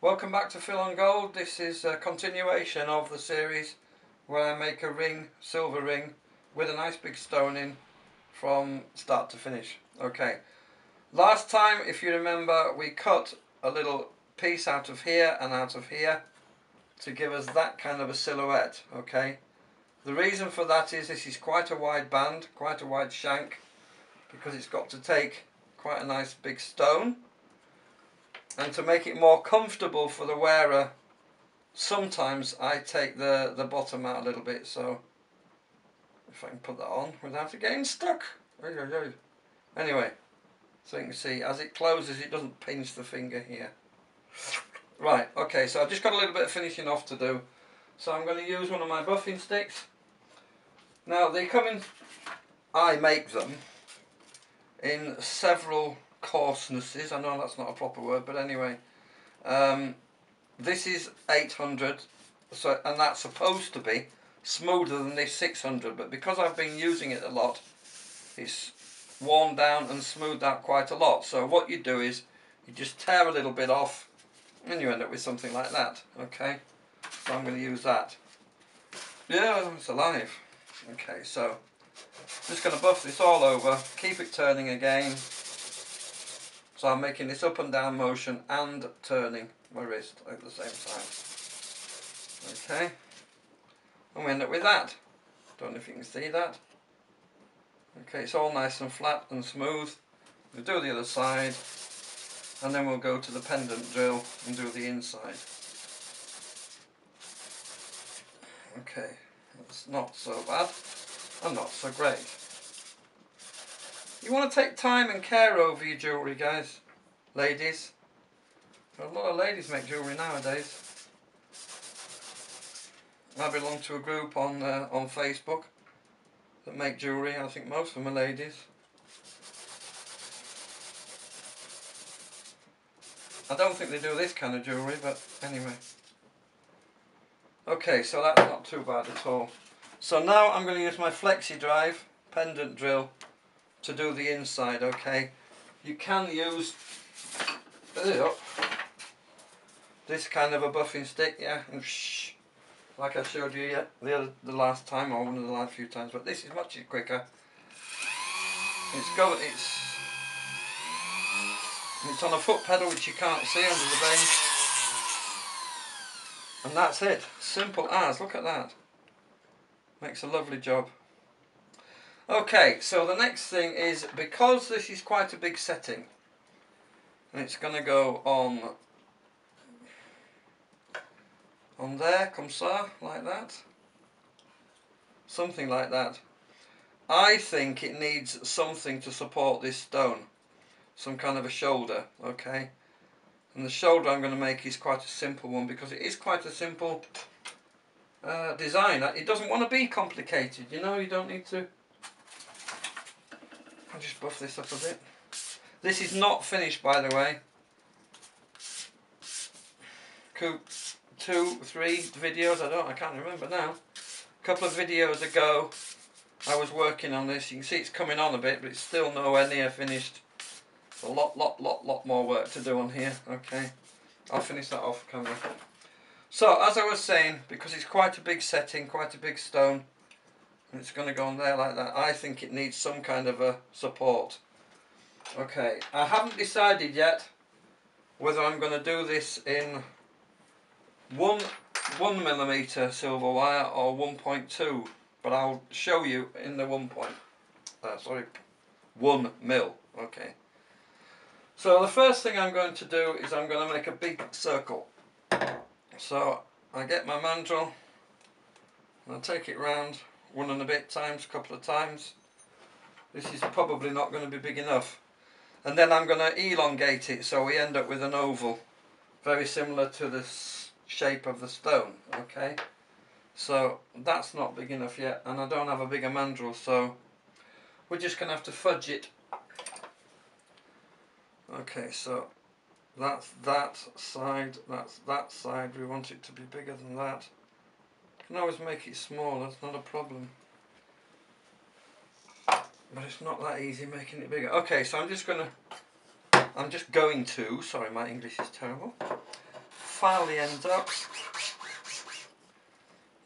Welcome back to Phil on Gold. This is a continuation of the series where I make a ring, silver ring, with a nice big stone in from start to finish. Okay, last time, if you remember, we cut a little piece out of here and out of here to give us that kind of a silhouette. Okay, the reason for that is this is quite a wide band, quite a wide shank, because it's got to take quite a nice big stone. And to make it more comfortable for the wearer, sometimes I take the bottom out a little bit, so if I can put that on without it getting stuck. Anyway, so you can see as it closes it doesn't pinch the finger here. Right, okay, so I've just got a little bit of finishing off to do. So I'm going to use one of my buffing sticks. Now they come in, I make them in several coarsenesses. I know that's not a proper word, but anyway, this is 800, so, and that's supposed to be smoother than this 600, but because I've been using it a lot, it's worn down and smoothed out quite a lot. So what you do is you just tear a little bit off and you end up with something like that. Okay, so I'm going to use that. Yeah, it's alive. Okay, so just going to buff this all over, keep it turning again. So I'm making this up and down motion and turning my wrist at the same time. Okay, and we end up with that. Don't know if you can see that. Okay, it's all nice and flat and smooth. We'll do the other side, and then we'll go to the pendant drill and do the inside. Okay, that's not so bad and not so great. You want to take time and care over your jewellery, guys, ladies. A lot of ladies make jewellery nowadays. I belong to a group on Facebook that make jewellery. I think most of them are ladies. I don't think they do this kind of jewellery, but anyway. Okay, so that's not too bad at all. So now I'm going to use my flexi drive pendant drill to do the inside. Okay, you can use this kind of a buffing stick, yeah, and like I showed you the last time, or one of the last few times, but this is much quicker. It's on a foot pedal which you can't see under the bench, and that's it. Simple as. Look at that. Makes a lovely job. Okay, so the next thing is, because this is quite a big setting, and it's going to go on there, comme ça, like that, something like that. I think it needs something to support this stone, some kind of a shoulder. Okay, and the shoulder I'm going to make is quite a simple one, because it is quite a simple design. It doesn't want to be complicated, you know. You don't need to. I'll just buff this up a bit. This is not finished, by the way. 2, 3 videos, I can't remember now. A couple of videos ago I was working on this. You can see it's coming on a bit, but it's still nowhere near finished. A lot more work to do on here. Okay, I'll finish that off camera. So as I was saying, because it's quite a big setting, quite a big stone, and it's going to go on there like that, I think it needs some kind of a support. Okay, I haven't decided yet whether I'm going to do this in 1mm silver wire or 1.2, but I'll show you in the 1 mil. Okay, so the first thing I'm going to do is I'm going to make a big circle. So I get my mandrel and I take it round 1 and a bit times, a couple of times. This is probably not going to be big enough, and then I'm going to elongate it so we end up with an oval very similar to the shape of the stone. Okay, so that's not big enough yet, and I don't have a bigger mandrel, so we're just going to have to fudge it. Okay, so that's that side, that's that side. We want it to be bigger than that. You can always make it smaller, that's not a problem. But it's not that easy making it bigger. Okay, so I'm just going to, sorry, my English is terrible, file the ends up.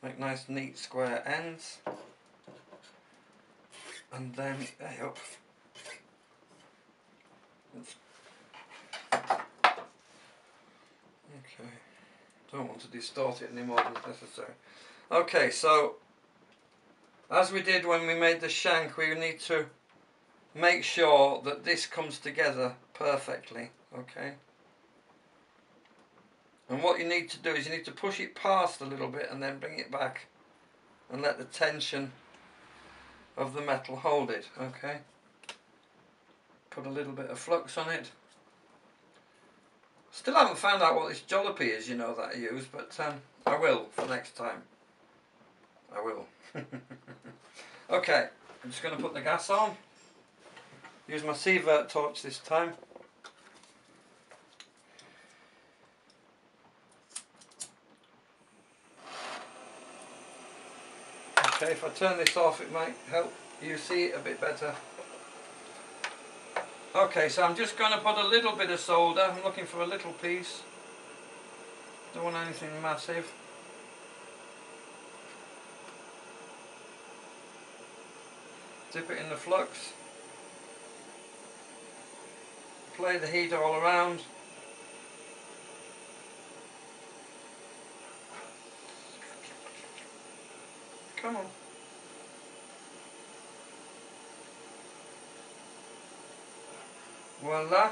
Make nice neat square ends. And then, hey up. Okay. Don't want to distort it any more than necessary. Okay, so as we did when we made the shank, we need to make sure that this comes together perfectly. Okay. And what you need to do is you need to push it past a little bit and then bring it back and let the tension of the metal hold it. Okay. Put a little bit of flux on it. Still haven't found out what this jollopy is, you know, that I use, but I will for next time. I will. Okay, I'm just going to put the gas on. Use my Sliver torch this time. Okay, if I turn this off it might help you see it a bit better. Okay, so I'm just going to put a little bit of solder. I'm looking for a little piece. Don't want anything massive. Dip it in the flux. Play the heater all around. Come on. Voila.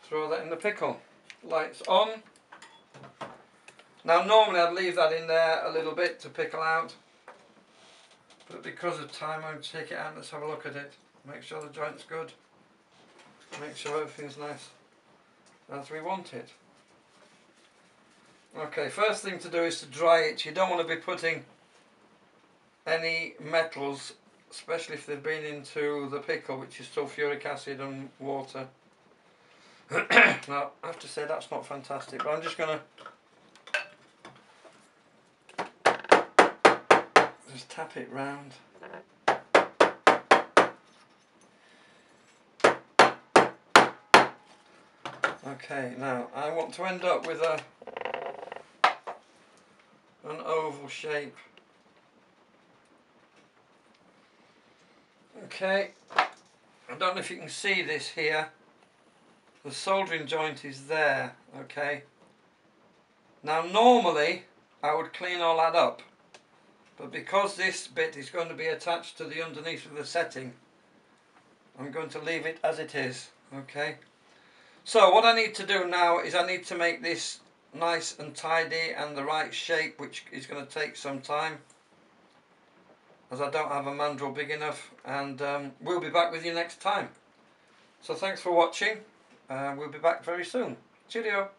Throw that in the pickle. Lights on. Now normally I'd leave that in there a little bit to pickle out, but because of time I'm going to take it out. Let's have a look at it. Make sure the joint's good. Make sure everything's nice as we want it. Okay, first thing to do is to dry it. You don't want to be putting any metals, especially if they've been into the pickle, which is sulfuric acid and water. Now I have to say that's not fantastic, but I'm just going to just tap it round. Okay, now I want to end up with an oval shape. Okay, I don't know if you can see this here. The soldering joint is there, okay. Now normally I would clean all that up, but because this bit is going to be attached to the underneath of the setting, I'm going to leave it as it is, okay. So what I need to do now is I need to make this nice and tidy and the right shape, which is going to take some time, as I don't have a mandrel big enough, and we'll be back with you next time. So thanks for watching. We'll be back very soon. Cheerio.